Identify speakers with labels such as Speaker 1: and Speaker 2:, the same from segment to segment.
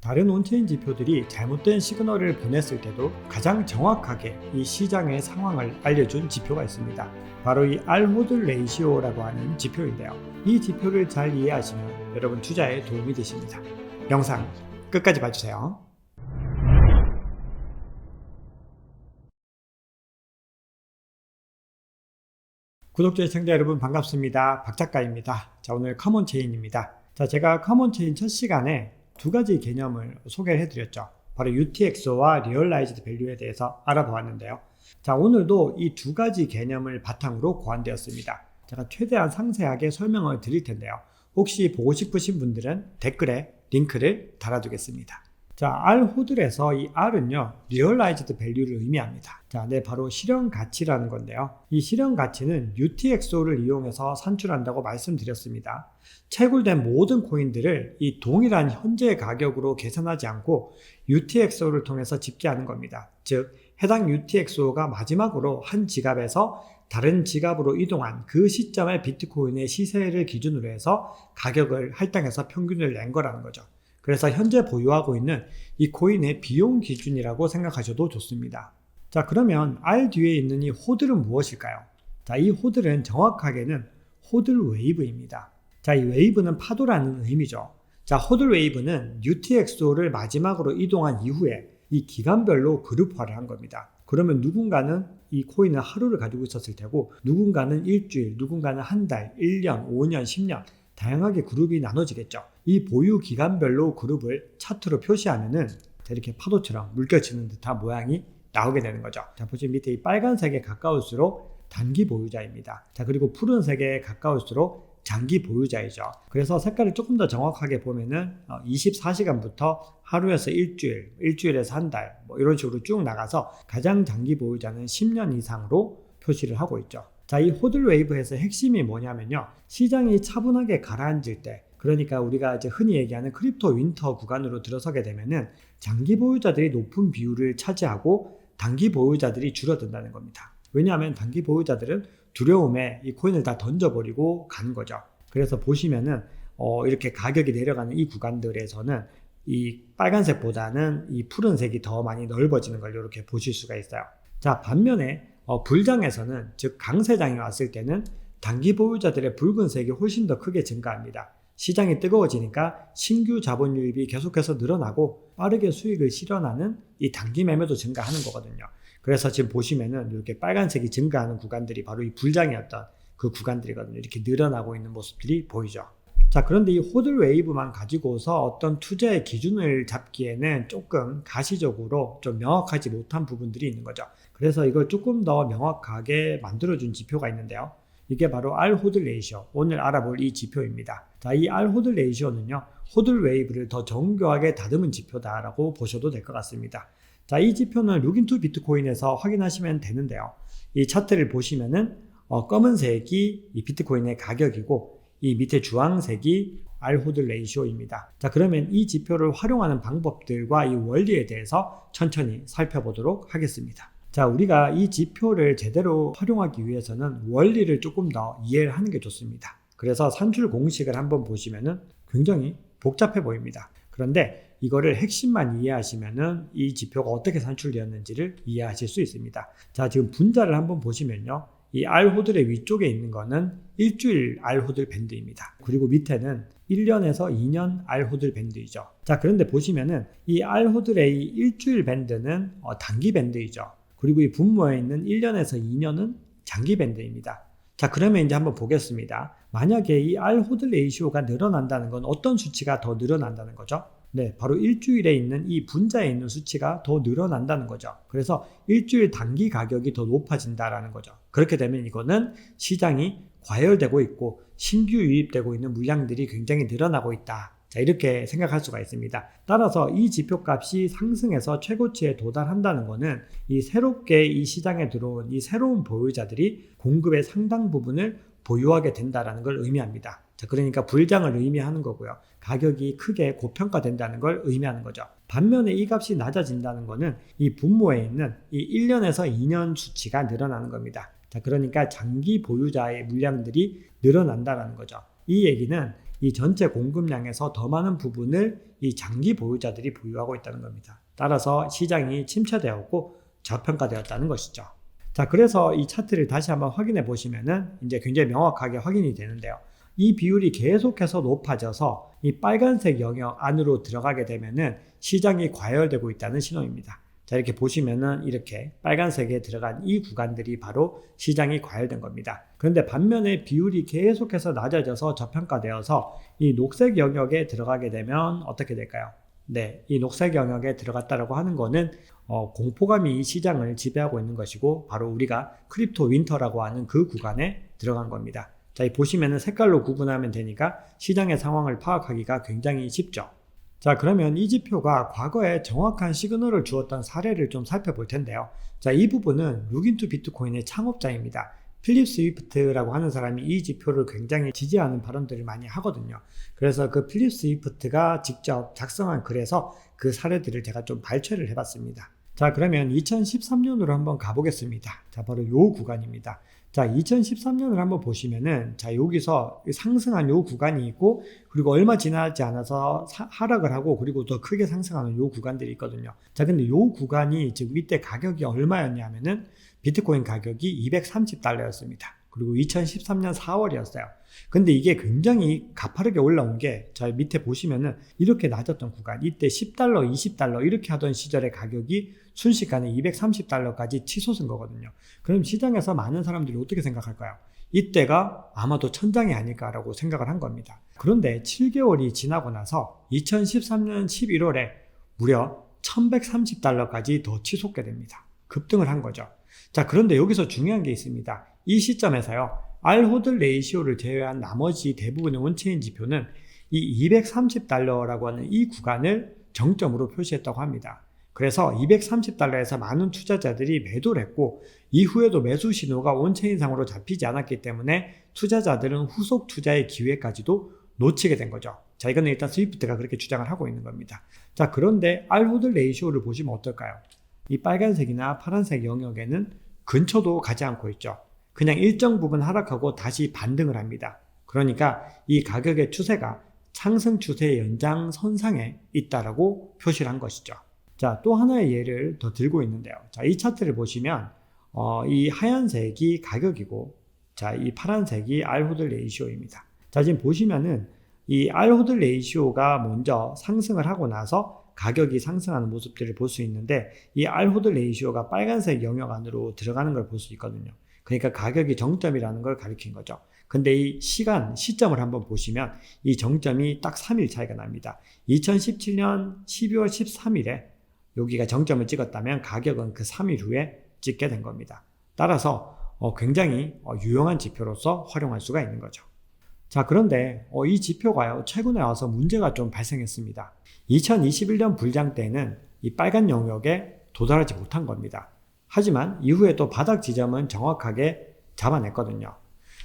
Speaker 1: 다른 온체인 지표들이 잘못된 시그널을 보냈을 때도 가장 정확하게 이 시장의 상황을 알려준 지표가 있습니다. 바로 이 R-호들 레이시오라고 하는 지표인데요. 이 지표를 잘 이해하시면 여러분 투자에 도움이 되십니다. 영상 끝까지 봐주세요. 구독자 시청자 여러분 반갑습니다. 박 작가입니다. 자, 오늘 커먼체인입니다. 자, 제가 커먼체인 첫 시간에 두 가지 개념을 소개를 해드렸죠. 바로 UTXO와 리얼라이즈드 밸류에 대해서 알아보았는데요. 자, 오늘도 이 두 가지 개념을 바탕으로 고안되었습니다. 제가 최대한 상세하게 설명을 드릴 텐데요. 혹시 보고 싶으신 분들은 댓글에 링크를 달아두겠습니다. 자, R-호들에서 이 R은요, 리얼라이즈드 밸류를 의미합니다. 자, 네, 바로 실현 가치라는 건데요. 이 실현 가치는 UTXO를 이용해서 산출한다고 말씀드렸습니다. 채굴된 모든 코인들을 이 동일한 현재 가격으로 계산하지 않고 UTXO를 통해서 집계하는 겁니다. 즉, 해당 UTXO가 마지막으로 한 지갑에서 다른 지갑으로 이동한 그 시점의 비트코인의 시세를 기준으로 해서 가격을 할당해서 평균을 낸 거라는 거죠. 그래서 현재 보유하고 있는 이 코인의 비용 기준이라고 생각하셔도 좋습니다. 자, 그러면 R 뒤에 있는 이 호들은 무엇일까요? 자, 이 호들은 정확하게는 호들 웨이브입니다. 자, 이 웨이브는 파도라는 의미죠. 자, 호들 웨이브는 UTXO를 마지막으로 이동한 이후에 이 기간별로 그룹화를 한 겁니다. 그러면 누군가는 이 코인을 하루를 가지고 있었을 테고, 누군가는 일주일, 누군가는 한 달, 1년, 5년, 10년 다양하게 그룹이 나눠지겠죠. 이 보유 기간별로 그룹을 차트로 표시하면은 이렇게 파도처럼 물결치는 듯한 모양이 나오게 되는 거죠. 자, 보시면 밑에 이 빨간색에 가까울수록 단기 보유자입니다. 자, 그리고 푸른색에 가까울수록 장기 보유자이죠. 그래서 색깔을 조금 더 정확하게 보면은 24시간부터 하루에서 일주일, 일주일에서 한 달, 뭐 이런 식으로 쭉 나가서 가장 장기 보유자는 10년 이상으로 표시를 하고 있죠. 자, 이 호들 웨이브에서 핵심이 뭐냐면요. 시장이 차분하게 가라앉을 때, 그러니까 우리가 이제 흔히 얘기하는 크립토 윈터 구간으로 들어서게 되면은 장기 보유자들이 높은 비율을 차지하고 단기 보유자들이 줄어든다는 겁니다. 왜냐하면 단기 보유자들은 두려움에 이 코인을 다 던져버리고 가는 거죠. 그래서 보시면은 이렇게 가격이 내려가는 이 구간들에서는 이 빨간색보다는 이 푸른색이 더 많이 넓어지는 걸 이렇게 보실 수가 있어요. 자, 반면에 불장에서는, 즉 강세장이 왔을 때는 단기 보유자들의 붉은색이 훨씬 더 크게 증가합니다. 시장이 뜨거워지니까 신규 자본 유입이 계속해서 늘어나고 빠르게 수익을 실현하는 이 단기 매매도 증가하는 거거든요. 그래서 지금 보시면은 이렇게 빨간색이 증가하는 구간들이 바로 이 불장이었던 그 구간들이거든요. 이렇게 늘어나고 있는 모습들이 보이죠. 자, 그런데 이 호들 웨이브만 가지고서 어떤 투자의 기준을 잡기에는 조금 가시적으로 좀 명확하지 못한 부분들이 있는 거죠. 그래서 이걸 조금 더 명확하게 만들어준 지표가 있는데요. 이게 바로 R-호들 레이시오, 오늘 알아볼 이 지표입니다. 자, 이 R-호들 레이시오는요, 호들 웨이브를 더 정교하게 다듬은 지표다라고 보셔도 될 것 같습니다. 자, 이 지표는 루긴투 비트코인에서 확인하시면 되는데요. 이 차트를 보시면은 검은색이 이 비트코인의 가격이고, 이 밑에 주황색이 R-호들 레이시오입니다. 자, 그러면 이 지표를 활용하는 방법들과 이 원리에 대해서 천천히 살펴보도록 하겠습니다. 자, 우리가 이 지표를 제대로 활용하기 위해서는 원리를 조금 더 이해를 하는 게 좋습니다. 그래서 산출 공식을 한번 보시면은 굉장히 복잡해 보입니다. 그런데 이거를 핵심만 이해하시면은 이 지표가 어떻게 산출되었는지를 이해하실 수 있습니다. 자, 지금 분자를 한번 보시면요. 이 R-호들의 위쪽에 있는 거는 일주일 R-호들 밴드입니다. 그리고 밑에는 1년에서 2년 R-호들 밴드이죠. 자, 그런데 보시면은 이 R-호들의 일주일 밴드는 단기 밴드이죠. 그리고 이 분모에 있는 1년에서 2년은 장기 밴드입니다. 자, 그러면 이제 한번 보겠습니다. 만약에 이 R-호들 레이시오가 늘어난다는 건 어떤 수치가 더 늘어난다는 거죠? 네, 바로 일주일에 있는 이 분자에 있는 수치가 더 늘어난다는 거죠. 그래서 일주일 단기 가격이 더 높아진다라는 거죠. 그렇게 되면 이거는 시장이 과열되고 있고 신규 유입되고 있는 물량들이 굉장히 늘어나고 있다. 자, 이렇게 생각할 수가 있습니다. 따라서 이 지표값이 상승해서 최고치에 도달한다는 것은 이 새롭게 이 시장에 들어온 이 새로운 보유자들이 공급의 상당 부분을 보유하게 된다는 걸 의미합니다. 자, 그러니까 불장을 의미하는 거고요. 가격이 크게 고평가된다는 걸 의미하는 거죠. 반면에 이 값이 낮아진다는 것은 이 분모에 있는 이 1년에서 2년 수치가 늘어나는 겁니다. 자, 그러니까 장기 보유자의 물량들이 늘어난다는 거죠. 이 얘기는 이 전체 공급량에서 더 많은 부분을 이 장기 보유자들이 보유하고 있다는 겁니다. 따라서 시장이 침체되었고 저평가되었다는 것이죠. 자, 그래서 이 차트를 다시 한번 확인해 보시면은 이제 굉장히 명확하게 확인이 되는데요. 이 비율이 계속해서 높아져서 이 빨간색 영역 안으로 들어가게 되면은 시장이 과열되고 있다는 신호입니다. 자, 이렇게 보시면은 이렇게 빨간색에 들어간 이 구간들이 바로 시장이 과열된 겁니다. 그런데 반면에 비율이 계속해서 낮아져서 저평가되어서 이 녹색 영역에 들어가게 되면 어떻게 될까요? 네, 이 녹색 영역에 들어갔다라고 하는 거는 공포감이 이 시장을 지배하고 있는 것이고 바로 우리가 크립토 윈터라고 하는 그 구간에 들어간 겁니다. 자, 이 보시면은 색깔로 구분하면 되니까 시장의 상황을 파악하기가 굉장히 쉽죠. 자, 그러면 이 지표가 과거에 정확한 시그널을 주었던 사례를 좀 살펴볼 텐데요. 자, 이 부분은 룩인투 비트코인의 창업자입니다. 필립 스위프트라고 하는 사람이 이 지표를 굉장히 지지하는 발언들을 많이 하거든요. 그래서 그 필립 스위프트가 직접 작성한 글에서 그 사례들을 제가 좀 발췌를 해봤습니다. 자, 그러면 2013년으로 한번 가보겠습니다. 자, 바로 요 구간입니다. 자, 2013년을 한번 보시면은, 자, 여기서 상승한 요 구간이 있고, 그리고 얼마 지나지 않아서 하락을 하고, 그리고 더 크게 상승하는 요 구간들이 있거든요. 자, 근데 요 구간이, 즉, 이때 가격이 얼마였냐면은, 비트코인 가격이 $230였습니다. 그리고 2013년 4월이었어요. 근데 이게 굉장히 가파르게 올라온 게, 자, 밑에 보시면은, 이렇게 낮았던 구간, 이때 $10, $20 이렇게 하던 시절의 가격이 순식간에 $230까지 치솟은 거거든요. 그럼 시장에서 많은 사람들이 어떻게 생각할까요? 이때가 아마도 천장이 아닐까라고 생각을 한 겁니다. 그런데 7개월이 지나고 나서 2013년 11월에 무려 $1130까지 더 치솟게 됩니다. 급등을 한 거죠. 자, 그런데 여기서 중요한 게 있습니다. 이 시점에서요, 알호들 레이시오를 제외한 나머지 대부분의 온체인 지표는 이 $230라고 하는 이 구간을 정점으로 표시했다고 합니다. 그래서 $230에서 많은 투자자들이 매도를 했고 이후에도 매수 신호가 온체인상으로 잡히지 않았기 때문에 투자자들은 후속 투자의 기회까지도 놓치게 된 거죠. 자, 이거는 일단 스위프트가 그렇게 주장을 하고 있는 겁니다. 자, 그런데 알호들 레이시오를 보시면 어떨까요? 이 빨간색이나 파란색 영역에는 근처도 가지 않고 있죠. 그냥 일정 부분 하락하고 다시 반등을 합니다. 그러니까 이 가격의 추세가 상승 추세의 연장선상에 있다라고 표시를 한 것이죠. 자, 또 하나의 예를 더 들고 있는데요. 자, 이 차트를 보시면 이 하얀색이 가격이고, 자, 이 파란색이 알호들 레이시오입니다. 자, 지금 보시면은 이 알호들 레이시오가 먼저 상승을 하고 나서 가격이 상승하는 모습들을 볼 수 있는데, 이 알호들 레이시오가 빨간색 영역 안으로 들어가는 걸 볼 수 있거든요. 그러니까 가격이 정점이라는 걸 가리킨 거죠. 근데 이 시점을 한번 보시면 이 정점이 딱 3일 차이가 납니다. 2017년 12월 13일에 여기가 정점을 찍었다면 가격은 그 3일 후에 찍게 된 겁니다. 따라서 굉장히 유용한 지표로서 활용할 수가 있는 거죠. 자, 그런데 이 지표가요, 최근에 와서 문제가 좀 발생했습니다. 2021년 불장 때는 이 빨간 영역에 도달하지 못한 겁니다. 하지만 이후에 또 바닥 지점은 정확하게 잡아냈거든요.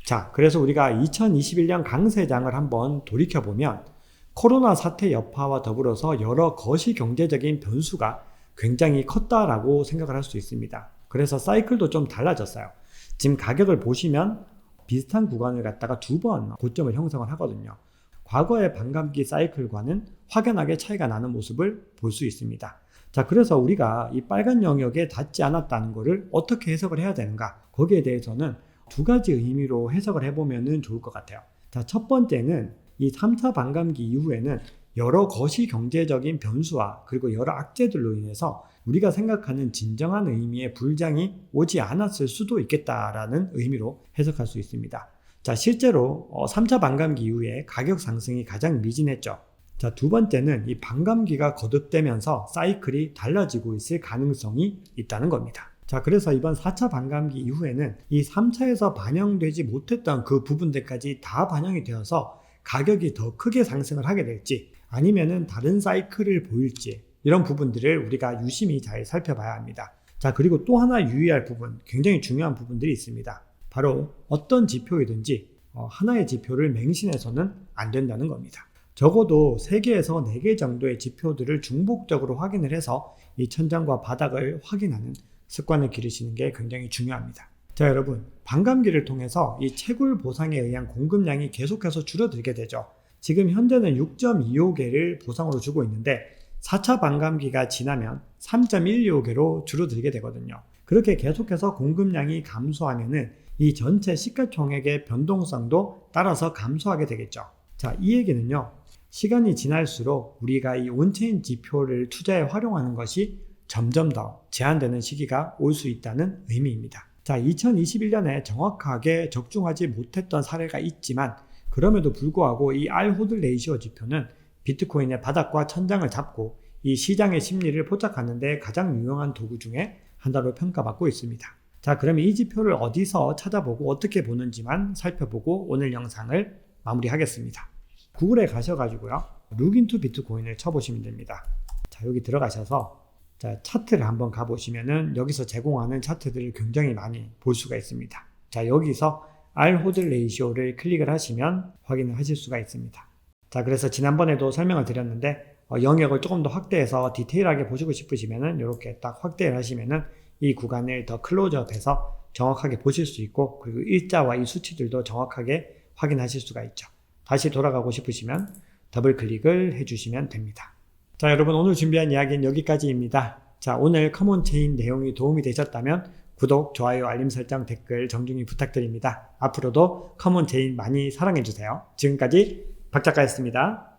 Speaker 1: 자, 그래서 우리가 2021년 강세장을 한번 돌이켜보면 코로나 사태 여파와 더불어서 여러 거시 경제적인 변수가 굉장히 컸다라고 생각을 할 수 있습니다. 그래서 사이클도 좀 달라졌어요. 지금 가격을 보시면 비슷한 구간을 갖다가 두 번 고점을 형성을 하거든요. 과거의 반감기 사이클과는 확연하게 차이가 나는 모습을 볼 수 있습니다. 자, 그래서 우리가 이 빨간 영역에 닿지 않았다는 것을 어떻게 해석을 해야 되는가? 거기에 대해서는 두 가지 의미로 해석을 해보면 좋을 것 같아요. 자, 첫 번째는 이 3차 반감기 이후에는 여러 거시 경제적인 변수와 그리고 여러 악재들로 인해서 우리가 생각하는 진정한 의미의 불장이 오지 않았을 수도 있겠다라는 의미로 해석할 수 있습니다. 자, 실제로 3차 반감기 이후에 가격 상승이 가장 미진했죠. 자, 두 번째는 이 반감기가 거듭되면서 사이클이 달라지고 있을 가능성이 있다는 겁니다. 자, 그래서 이번 4차 반감기 이후에는 이 3차에서 반영되지 못했던 그 부분들까지 다 반영이 되어서 가격이 더 크게 상승을 하게 될지 아니면은 다른 사이클을 보일지 이런 부분들을 우리가 유심히 잘 살펴봐야 합니다. 자, 그리고 또 하나 유의할 부분, 굉장히 중요한 부분들이 있습니다. 바로 어떤 지표이든지 하나의 지표를 맹신해서는 안 된다는 겁니다. 적어도 3개에서 4개 정도의 지표들을 중복적으로 확인을 해서 이 천장과 바닥을 확인하는 습관을 기르시는 게 굉장히 중요합니다. 자, 여러분, 반감기를 통해서 이 채굴 보상에 의한 공급량이 계속해서 줄어들게 되죠. 지금 현재는 6.25개를 보상으로 주고 있는데 4차 반감기가 지나면 3.125개로 줄어들게 되거든요. 그렇게 계속해서 공급량이 감소하면은 이 전체 시가총액의 변동성도 따라서 감소하게 되겠죠. 자, 이 얘기는요. 시간이 지날수록 우리가 이 온체인 지표를 투자에 활용하는 것이 점점 더 제한되는 시기가 올 수 있다는 의미입니다. 자, 2021년에 정확하게 적중하지 못했던 사례가 있지만 그럼에도 불구하고 이 R-호드 레이시오 지표는 비트코인의 바닥과 천장을 잡고 이 시장의 심리를 포착하는 데 가장 유용한 도구 중에 하나로 평가받고 있습니다. 자, 그러면 이 지표를 어디서 찾아보고 어떻게 보는지만 살펴보고 오늘 영상을 마무리하겠습니다. 구글에 가셔가지고요. 룩인투 비트코인을 쳐보시면 됩니다. 자, 여기 들어가셔서 자, 차트를 한번 가보시면은 여기서 제공하는 차트들을 굉장히 많이 볼 수가 있습니다. 자, 여기서 R-호드 레이시오를 클릭을 하시면 확인을 하실 수가 있습니다. 자, 그래서 지난번에도 설명을 드렸는데 영역을 조금 더 확대해서 디테일하게 보시고 싶으시면은 이렇게 딱 확대를 하시면은 이 구간을 더 클로즈업해서 정확하게 보실 수 있고 그리고 일자와 이 수치들도 정확하게 확인하실 수가 있죠. 다시 돌아가고 싶으시면 더블 클릭을 해주시면 됩니다. 자, 여러분 오늘 준비한 이야기는 여기까지입니다. 자, 오늘 커먼체인 내용이 도움이 되셨다면 구독, 좋아요, 알림 설정, 댓글 정중히 부탁드립니다. 앞으로도 커먼체인 많이 사랑해주세요. 지금까지 박 작가였습니다.